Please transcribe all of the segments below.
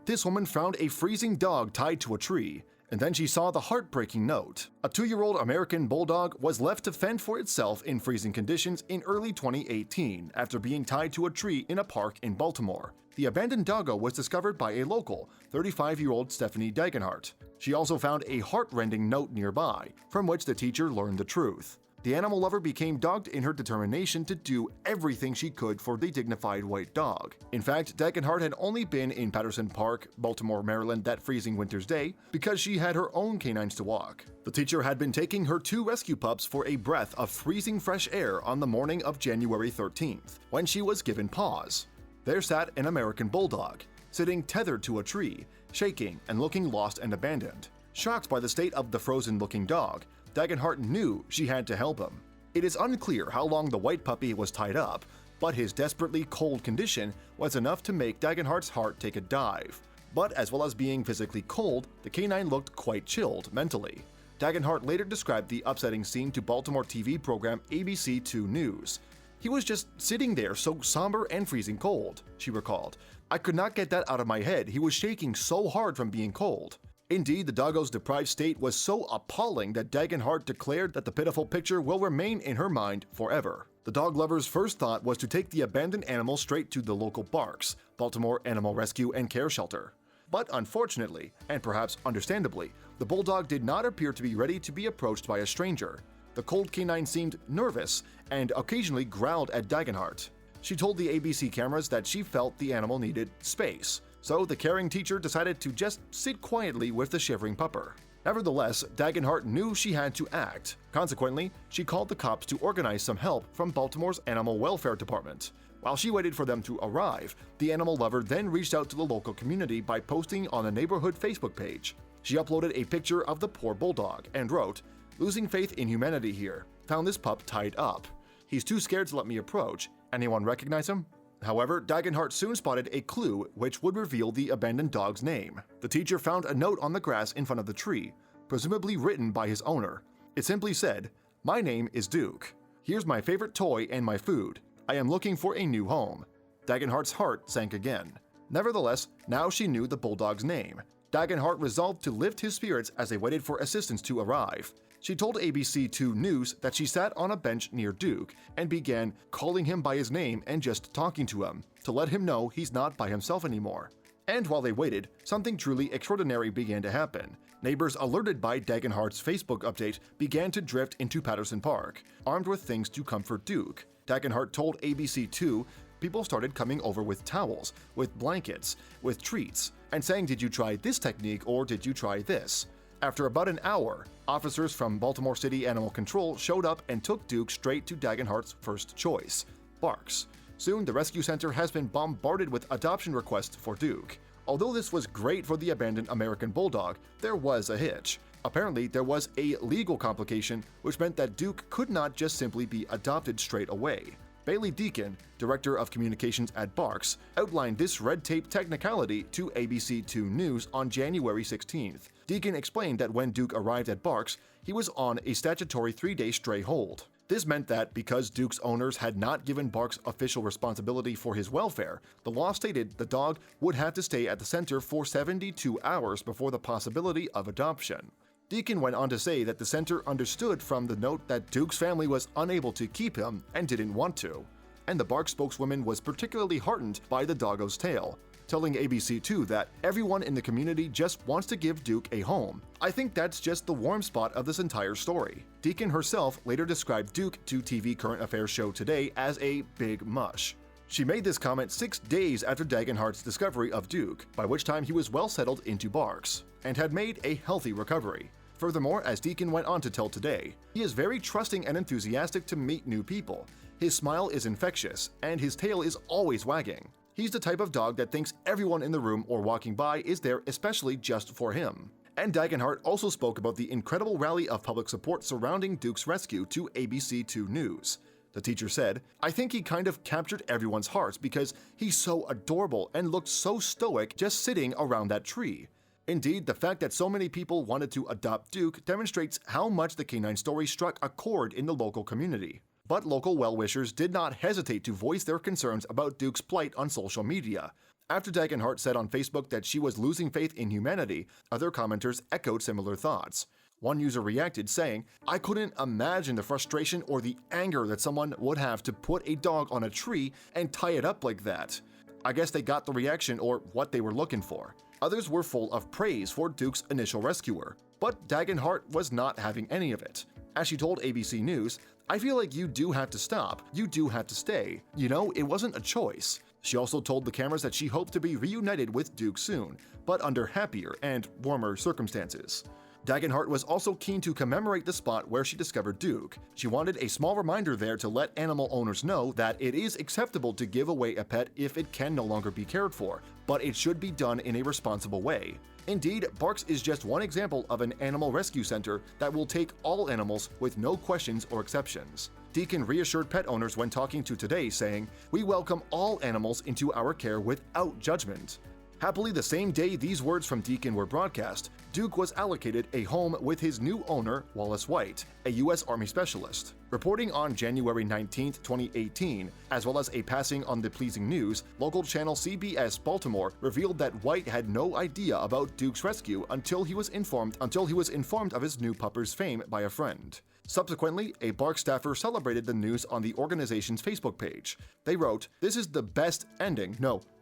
This woman found a freezing dog tied to a tree, and then she saw the heartbreaking note. A 2-year-old American bulldog was left to fend for itself in freezing conditions in early 2018 after being tied to a tree in a park in Baltimore. The abandoned doggo was discovered by a local, 35-year-old Stephanie Dagenhart. She also found a heart-rending note nearby, from which the teacher learned the truth. The animal lover became dogged in her determination to do everything she could for the dignified white dog. In fact, Dagenhart had only been in Patterson Park, Baltimore, Maryland that freezing winter's day because she had her own canines to walk. The teacher had been taking her 2 rescue pups for a breath of freezing fresh air on the morning of January 13th, when she was given pause. There sat an American bulldog, sitting tethered to a tree, shaking and looking lost and abandoned. Shocked by the state of the frozen-looking dog, Dagenhart knew she had to help him. It is unclear how long the white puppy was tied up, but his desperately cold condition was enough to make Dagenhart's heart take a dive. But as well as being physically cold, the canine looked quite chilled mentally. Dagenhart later described the upsetting scene to Baltimore TV program ABC 2 News. "He was just sitting there so somber and freezing cold," she recalled. "I could not get that out of my head. He was shaking so hard from being cold." Indeed, the doggo's deprived state was so appalling that Dagenhart declared that the pitiful picture will remain in her mind forever. The dog lover's first thought was to take the abandoned animal straight to the local BARCS, Baltimore Animal Rescue and Care Shelter. But unfortunately, and perhaps understandably, the bulldog did not appear to be ready to be approached by a stranger. The cold canine seemed nervous and occasionally growled at Dagenhart. She told the ABC cameras that she felt the animal needed space, so the caring teacher decided to just sit quietly with the shivering pupper. Nevertheless, Dagenhart knew she had to act. Consequently, she called the cops to organize some help from Baltimore's Animal Welfare Department. While she waited for them to arrive, the animal lover then reached out to the local community by posting on the neighborhood Facebook page. She uploaded a picture of the poor bulldog and wrote, "Losing faith in humanity here. Found this pup tied up. He's too scared to let me approach. Anyone recognize him?" However, Dagenhart soon spotted a clue which would reveal the abandoned dog's name. The teacher found a note on the grass in front of the tree, presumably written by his owner. It simply said, "My name is Duke. Here's my favorite toy and my food. I am looking for a new home." Dagenhart's heart sank again. Nevertheless, now she knew the bulldog's name. Dagenhart resolved to lift his spirits as they waited for assistance to arrive. She told ABC 2 News that she sat on a bench near Duke and began calling him by his name and just talking to him, to let him know he's not by himself anymore. And while they waited, something truly extraordinary began to happen. Neighbors alerted by Dagenhart's Facebook update began to drift into Patterson Park, armed with things to comfort Duke. Dagenhart told ABC 2 people started coming over with towels, with blankets, with treats, and saying, "Did you try this technique or did you try this?" After about an hour, officers from Baltimore City Animal Control showed up and took Duke straight to Dagenhart's first choice, BARCS. Soon, the rescue center has been bombarded with adoption requests for Duke. Although this was great for the abandoned American bulldog, there was a hitch. Apparently, there was a legal complication which meant that Duke could not just simply be adopted straight away. Bailey Deacon, director of communications at BARCS, outlined this red tape technicality to ABC 2 News on January 16th. Deacon explained that when Duke arrived at BARCS, he was on a statutory 3-day stray hold. This meant that because Duke's owners had not given BARCS official responsibility for his welfare, the law stated the dog would have to stay at the center for 72 hours before the possibility of adoption. Deacon went on to say that the center understood from the note that Duke's family was unable to keep him and didn't want to. And the BARCS spokeswoman was particularly heartened by the doggo's tale, telling ABC 2 that everyone in the community just wants to give Duke a home. "I think that's just the warm spot of this entire story." Deacon herself later described Duke to TV current affairs show Today as a big mush. She made this comment 6 days after Dagenhart's discovery of Duke, by which time he was well settled into BARCS, and had made a healthy recovery. Furthermore, as Deacon went on to tell Today, he is very trusting and enthusiastic to meet new people. His smile is infectious, and his tail is always wagging. He's the type of dog that thinks everyone in the room or walking by is there especially just for him. And Dagenhart also spoke about the incredible rally of public support surrounding Duke's rescue to ABC 2 News. The teacher said, "I think he kind of captured everyone's hearts because he's so adorable and looked so stoic just sitting around that tree." Indeed, the fact that so many people wanted to adopt Duke demonstrates how much the canine story struck a chord in the local community. But local well-wishers did not hesitate to voice their concerns about Duke's plight on social media. After Dagenhart said on Facebook that she was losing faith in humanity, other commenters echoed similar thoughts. One user reacted saying, "I couldn't imagine the frustration or the anger that someone would have to put a dog on a tree and tie it up like that. I guess they got the reaction or what they were looking for." Others were full of praise for Duke's initial rescuer, but Dagenhart was not having any of it. As she told ABC News, "I feel like you do have to stop, you do have to stay. You know, it wasn't a choice." She also told the cameras that she hoped to be reunited with Duke soon, but under happier and warmer circumstances. Dagenhart was also keen to commemorate the spot where she discovered Duke. She wanted a small reminder there to let animal owners know that it is acceptable to give away a pet if it can no longer be cared for, but it should be done in a responsible way. Indeed, Barks is just one example of an animal rescue center that will take all animals with no questions or exceptions. Deacon reassured pet owners when talking to Today, saying, "We welcome all animals into our care without judgment." Happily, the same day these words from Deacon were broadcast, Duke was allocated a home with his new owner, Wallace White, a U.S. Army specialist. Reporting on January 19, 2018, as well as a passing on the pleasing news, local channel CBS Baltimore revealed that White had no idea about Duke's rescue until he was informed of his new pupper's fame by a friend. Subsequently, a Barks staffer celebrated the news on the organization's Facebook page. They wrote, "This is the best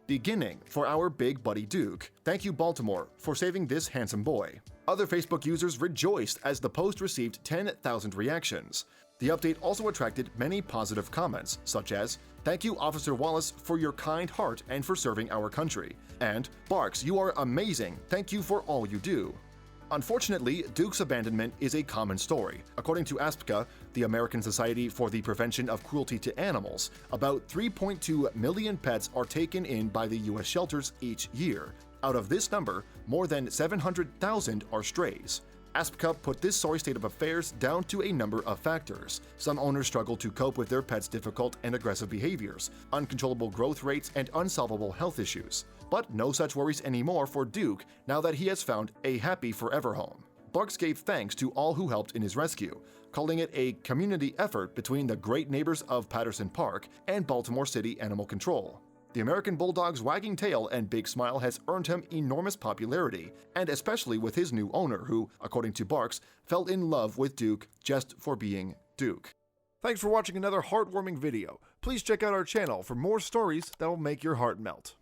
beginning for our big buddy Duke. Thank you, Baltimore, for saving this handsome boy." Other Facebook users rejoiced as the post received 10,000 reactions. The update also attracted many positive comments, such as, "Thank you, Officer Wallace, for your kind heart and for serving our country," and "Barks, you are amazing. Thank you for all you do." Unfortunately, Duke's abandonment is a common story. According to ASPCA, the American Society for the Prevention of Cruelty to Animals, about 3.2 million pets are taken in by the U.S. shelters each year. Out of this number, more than 700,000 are strays. ASPCA put this sorry state of affairs down to a number of factors. Some owners struggle to cope with their pets' difficult and aggressive behaviors, uncontrollable growth rates, and unsolvable health issues. But no such worries anymore for Duke now that he has found a happy forever home. Barks gave thanks to all who helped in his rescue, calling it a community effort between the great neighbors of Patterson Park and Baltimore City Animal Control. The American Bulldog's wagging tail and big smile has earned him enormous popularity, and especially with his new owner who, according to Barks, fell in love with Duke just for being Duke. Thanks for watching another heartwarming video. Please check out our channel for more stories that will make your heart melt.